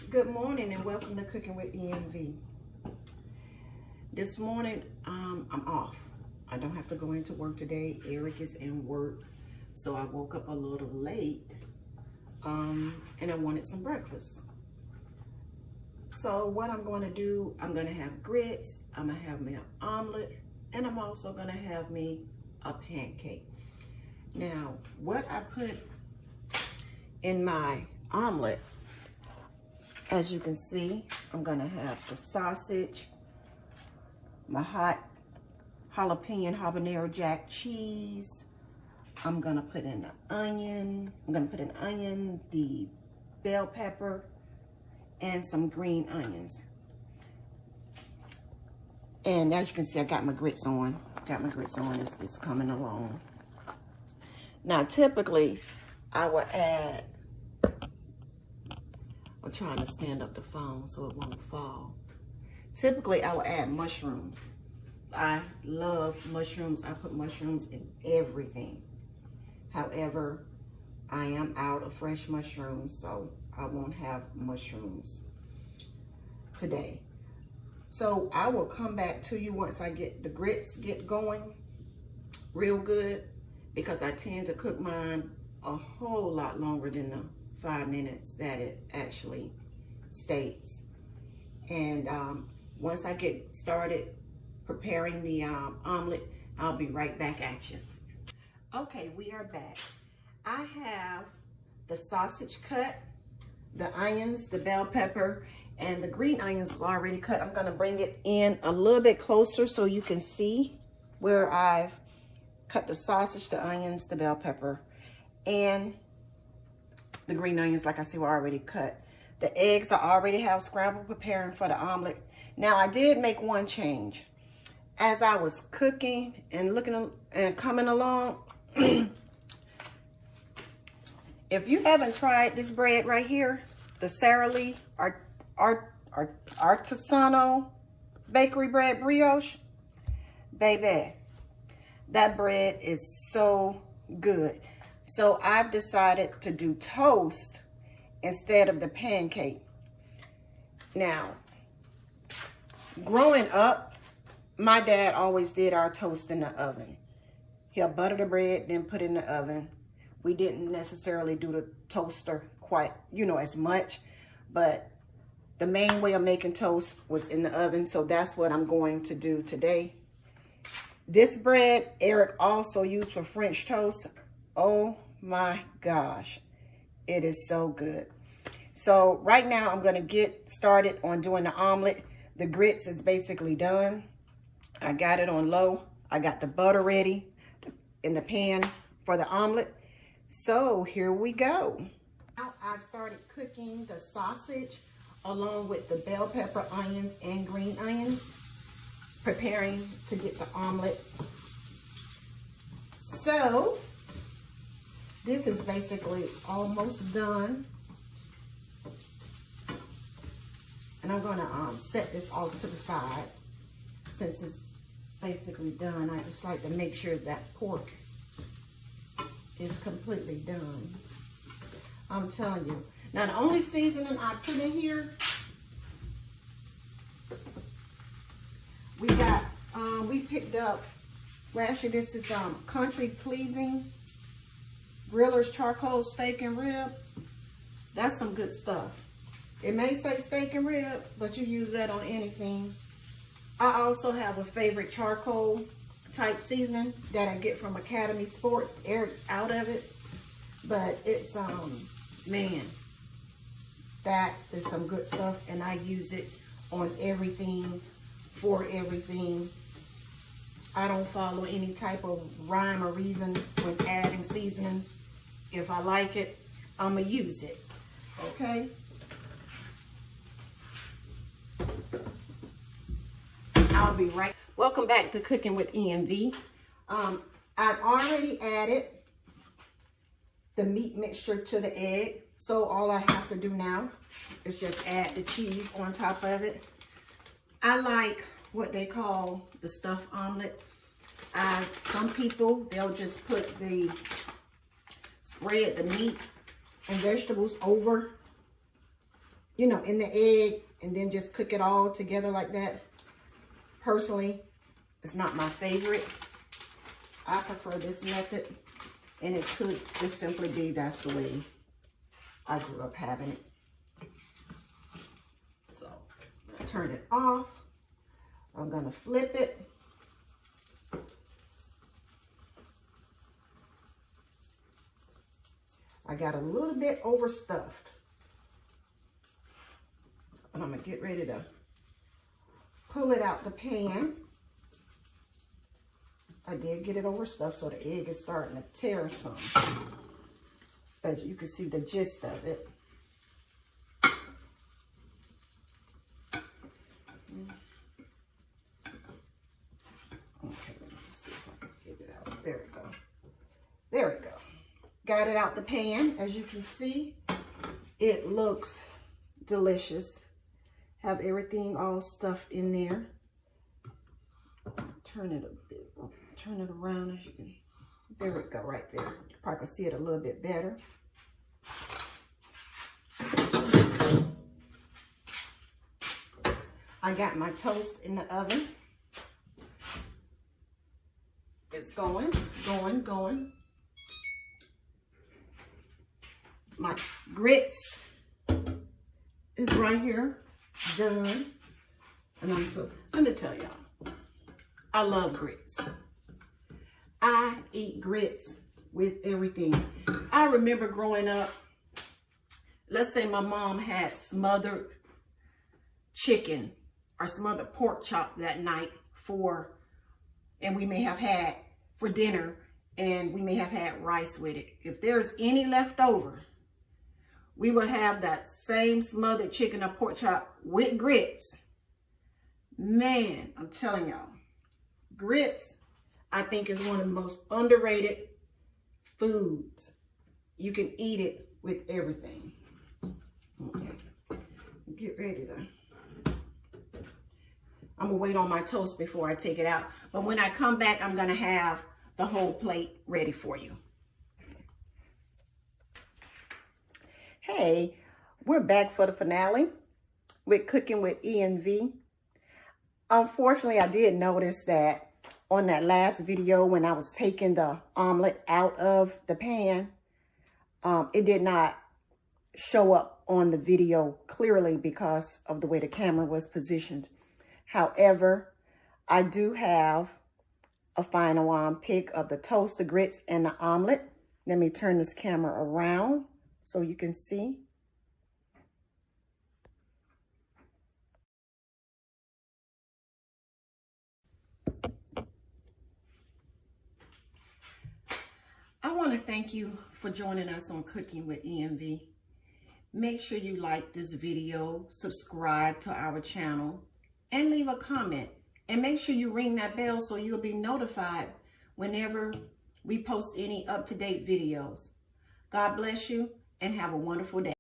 Good morning and welcome to Cooking with EMV. This morning, I'm off. I don't have to go into work today. Eric is in work, so I woke up a little late and I wanted some breakfast. So what I'm going to do, I'm going to have grits, I'm going to have me an omelet, and I'm also going to have me a pancake. Now, what I put in my omelet, as you can see, I'm gonna have the sausage, my hot jalapeno habanero jack cheese. I'm gonna put in the onion. I'm gonna put an onion, the bell pepper, and some green onions. And as you can see, I got my grits on. It's coming along. Now, typically, I would add, I'm trying to stand up the phone so it won't fall. Typically, I will add mushrooms. I love mushrooms. I put mushrooms in everything. However, I am out of fresh mushrooms, so I won't have mushrooms today. So I will come back to you once I get the grits get going real good, because I tend to cook mine a whole lot longer than the 5 minutes that it actually stays. And once I get started preparing the omelet, I'll be right back at you. Okay, we are back. I have the sausage cut, the onions, the bell pepper, and the green onions already cut. I'm gonna bring it in a little bit closer so you can see where I've cut the sausage, the onions, the bell pepper, and the green onions, like I said, were already cut. The eggs I already have scrambled, preparing for the omelet. Now, I did make one change. As I was cooking and looking and coming along, if you haven't tried this bread right here, the Sara Artesano bakery bread brioche, baby, that bread is so good. So I've decided to do toast instead of the pancake. Now, growing up, my dad always did our toast in the oven. He'll butter the bread, then put it in the oven. We didn't necessarily do the toaster quite, as much, but the main way of making toast was in the oven, so that's what I'm going to do today. This bread, Eric also used for French toast. Oh my gosh, it is so good. So right now I'm gonna get started on doing the omelet. The grits is basically done. I got it on low. I got the butter ready in the pan for the omelet. So here we go. Now I've started cooking the sausage along with the bell pepper, onions, and green onions, preparing to get the omelet. So this is basically almost done. And I'm gonna set this off to the side since it's basically done. I just like to make sure that pork is completely done. I'm telling you. Now, the only seasoning I put in here, we picked up, well, actually this is Country Pleasing Griller's Charcoal Steak and Rib. That's some good stuff. It may say steak and rib, but you use that on anything. I also have a favorite charcoal type seasoning that I get from Academy Sports. Eric's out of it, but it's, man, that is some good stuff, and I use it on everything, for everything. I don't follow any type of rhyme or reason when adding seasonings. If I like it, I'm gonna use it, okay? I'll be right. Welcome back to Cooking with EMV. I've already added the meat mixture to the egg, so all I have to do now is just add the cheese on top of it. I like what they call the stuffed omelet. Some people, they'll just spread the meat and vegetables over you know, in the egg and then just cook it all together like that. Personally, it's not my favorite. I prefer this method, and it could just simply be that's the way I grew up having it. So, turn it off. I'm gonna flip it. I got a little bit overstuffed. And I'm gonna get ready to pull it out the pan. I did get it overstuffed, so the egg is starting to tear some. As you can see the gist of it. Okay, let me see if I can get it out. There we go. There we go. Got it out the pan. As you can see, it looks delicious. Have everything all stuffed in there. Turn it a bit, turn it around as you can. There we go, right there. You probably can see it a little bit better. I got my toast in the oven. It's going. My grits is right here, done. And let me tell y'all, I love grits. I eat grits with everything. I remember growing up, let's say my mom had smothered chicken or smothered pork chop that night and we may have had for dinner, and we may have had rice with it. If there's any left over, we will have that same smothered chicken or pork chop with grits. Man, I'm telling y'all, grits, I think, is one of the most underrated foods. You can eat it with everything. Okay, get ready to, I'm gonna wait on my toast before I take it out. But when I come back, I'm gonna have the whole plate ready for you. Hey, we're back for the finale with Cooking with E&V. Unfortunately, I did notice that on that last video when I was taking the omelet out of the pan, it did not show up on the video clearly because of the way the camera was positioned. However, I do have a final pic of the toast, the grits, and the omelet. Let me turn this camera around so you can see. I want to thank you for joining us on Cooking with E&V. Make sure you like this video, subscribe to our channel, and leave a comment. And make sure you ring that bell so you'll be notified whenever we post any up-to-date videos. God bless you and have a wonderful day.